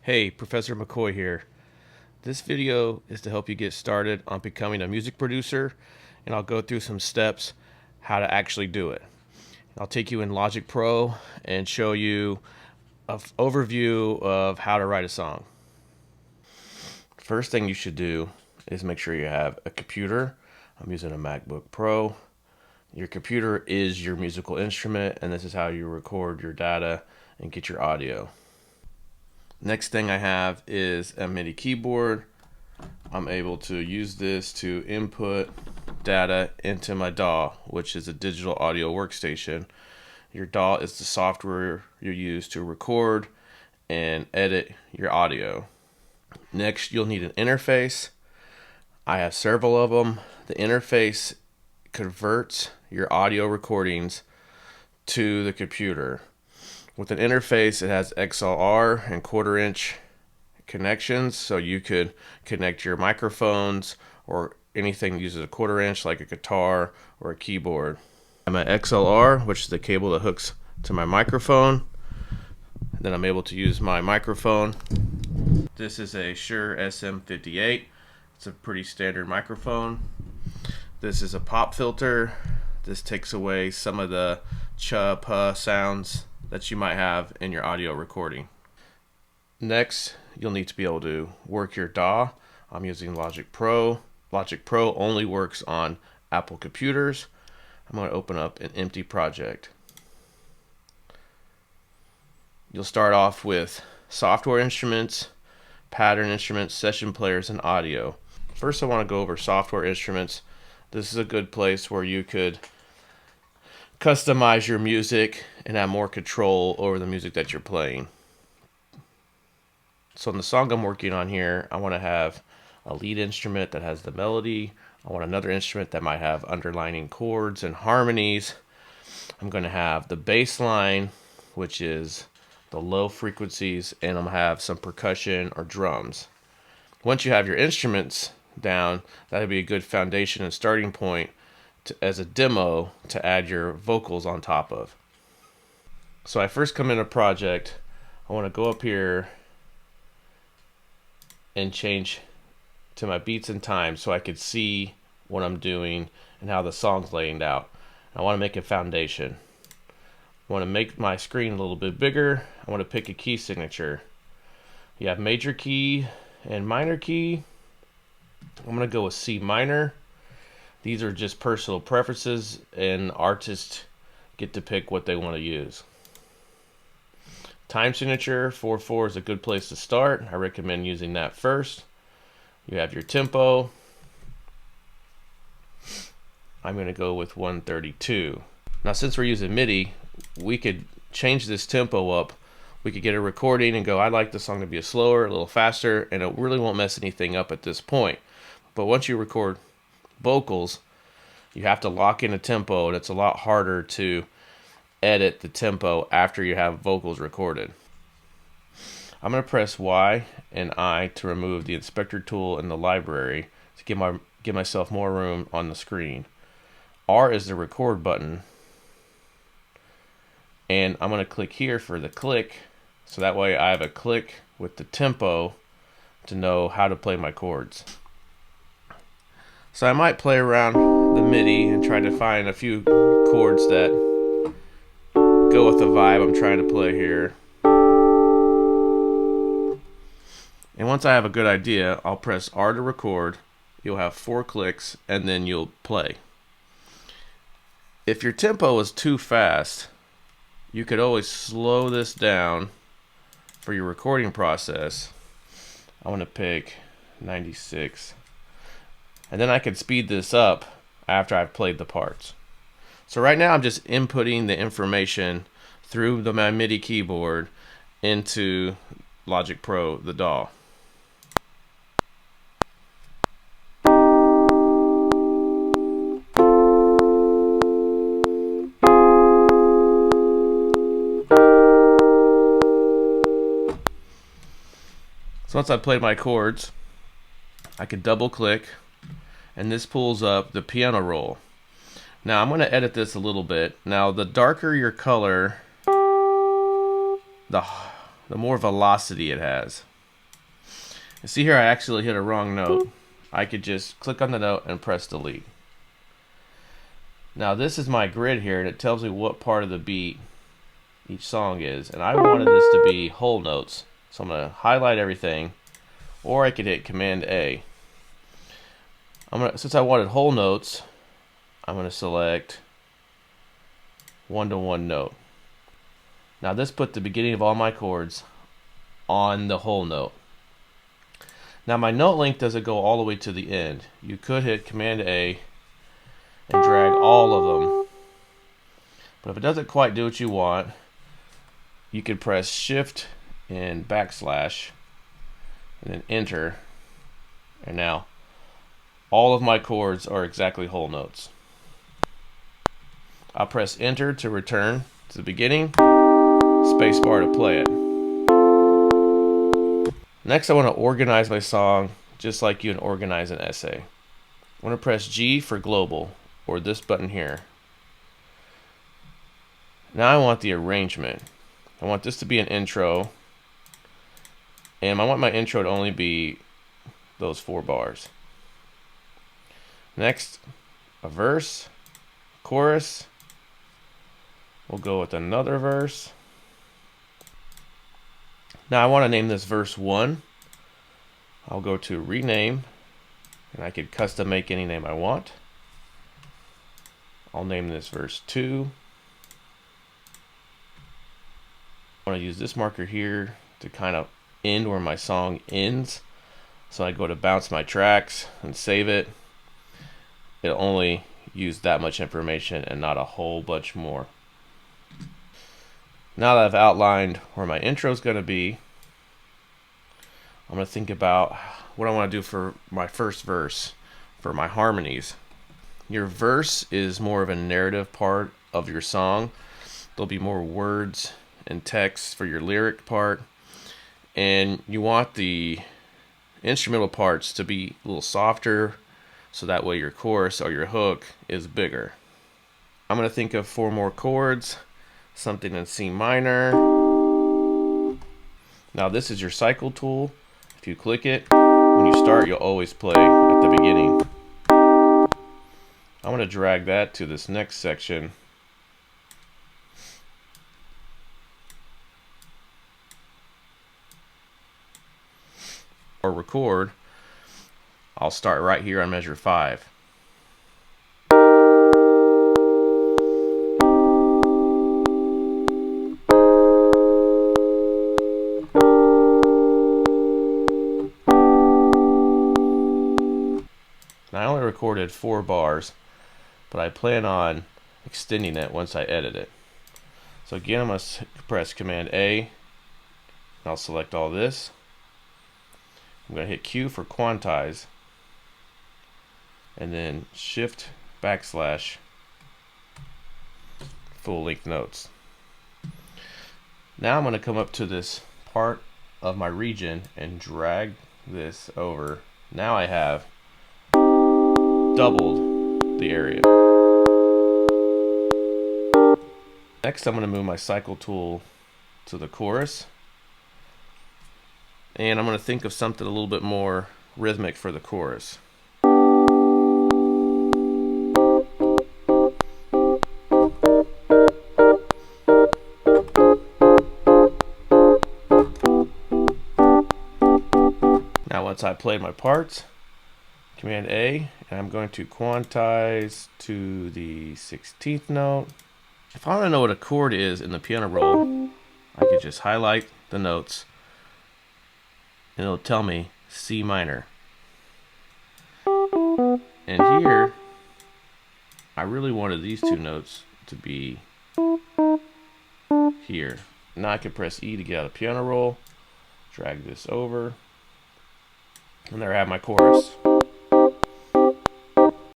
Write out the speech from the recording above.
Hey, Professor McCoy here. This video is to help you get started on becoming a music producer, and I'll go through some steps how to actually do it. I'll take you in Logic Pro and show you an overview of how to write a song. First thing you should do is make sure you have a computer. I'm using a MacBook Pro. Your computer is your musical instrument, and this is how you record your data and get your audio. Next thing I have is a MIDI keyboard. I'm able to use this to input data into my DAW, which is a digital audio workstation. Your DAW is the software you use to record and edit your audio. Next, you'll need an interface. I have several of them. The interface converts your audio recordings to the computer. With an interface, it has XLR and quarter-inch connections, so you could connect your microphones or anything that uses a quarter-inch, like a guitar or a keyboard. I have my XLR, which is the cable that hooks to my microphone. Then I'm able to use my microphone. This is a Shure SM58. It's a pretty standard microphone. This is a pop filter. This takes away some of the ch-puh sounds that you might have in your audio recording. Next, you'll need to be able to work your DAW. I'm using Logic Pro. Logic Pro only works on Apple computers. I'm going to open up an empty project. You'll start off with software instruments, pattern instruments, session players, and audio. First, I want to go over software instruments. This is a good place where you could customize your music and have more control over the music that you're playing. So in the song I'm working on here, I want to have a lead instrument that has the melody. I want another instrument that might have underlining chords and harmonies. I'm going to have the bass line, which is the low frequencies, and I'm going to have some percussion or drums. Once you have your instruments down, that'll be a good foundation and starting point as a demo to add your vocals on top of. So I first come in a project. I want to go up here and change to my beats and time so I could see what I'm doing and how the song's laying out. I want to make a foundation. I want to make my screen a little bit bigger. I want to pick a key signature. You have major key and minor key. I'm going to go with C minor. These are just personal preferences, and artists get to pick what they want to use. Time signature 4/4 is a good place to start. I recommend using that first. You have your tempo. I'm going to go with 132. Now, since we're using MIDI, we could change this tempo up. We could get a recording and go, I'd like the song to be slower, a little faster, and it really won't mess anything up at this point. But once you record vocals, you have to lock in a tempo, and it's a lot harder to edit the tempo after you have vocals recorded. I'm going to press Y and I to remove the inspector tool in the library to give myself more room on the screen. R is the record button, and I'm going to click here for the click, so that way I have a click with the tempo to know how to play my chords. So I might play around the MIDI and try to find a few chords that go with the vibe I'm trying to play here. And once I have a good idea, I'll press R to record. You'll have 4 clicks, and then you'll play. If your tempo is too fast, you could always slow this down for your recording process. I want to pick 96. And then I can speed this up after I've played the parts. So right now I'm just inputting the information through my MIDI keyboard into Logic Pro, the DAW. So once I've played my chords, I can double click, and this pulls up the piano roll. Now I'm going to edit this a little bit. Now the darker your color, the more velocity it has. See here, I actually hit a wrong note. I could just click on the note and press delete. Now this is my grid here, and it tells me what part of the beat each song is, and I wanted this to be whole notes. So I'm going to highlight everything, or I could hit Command A. Since I wanted whole notes, I'm going to select one-to-one note. Now this put the beginning of all my chords on the whole note. Now my note length doesn't go all the way to the end. You could hit Command A and drag all of them. But if it doesn't quite do what you want, you can press Shift and backslash and then Enter. And now all of my chords are exactly whole notes. I'll press Enter to return to the beginning, spacebar to play it. Next, I want to organize my song just like you would organize an essay. I want to press G for global, or this button here. Now I want the arrangement. I want this to be an intro, and I want my intro to only be those 4 bars. Next, a verse, chorus. We'll go with another verse. Now I want to name this verse 1. I'll go to rename, and I could custom make any name I want. I'll name this verse 2. I want to use this marker here to kind of end where my song ends. So I go to bounce my tracks and save it. It'll only use that much information and not a whole bunch more. Now that I've outlined where my intro is going to be, I'm going to think about what I want to do for my first verse, for my harmonies. Your verse is more of a narrative part of your song. There'll be more words and text for your lyric part, and you want the instrumental parts to be a little softer, so that way your chorus or your hook is bigger. I'm going to think of 4 more chords, something in C minor. Now this is your cycle tool. If you click it, when you start, you'll always play at the beginning. I'm going to drag that to this next section. Or record. I'll start right here on measure 5. Now I only recorded 4 bars, but I plan on extending it once I edit it. So again, I'm going to press Command A, and I'll select all this. I'm going to hit Q for quantize, and then Shift backslash full length notes. Now I'm going to come up to this part of my region and drag this over. Now I have doubled the area. Next, I'm going to move my cycle tool to the chorus, and I'm going to think of something a little bit more rhythmic for the chorus. Now once I played my parts, Command A, and I'm going to quantize to the 16th note. If I want to know what a chord is in the piano roll, I could just highlight the notes, and it'll tell me C minor. And here, I really wanted these 2 notes to be here. Now I can press E to get out of piano roll, drag this over, and there I have my chorus.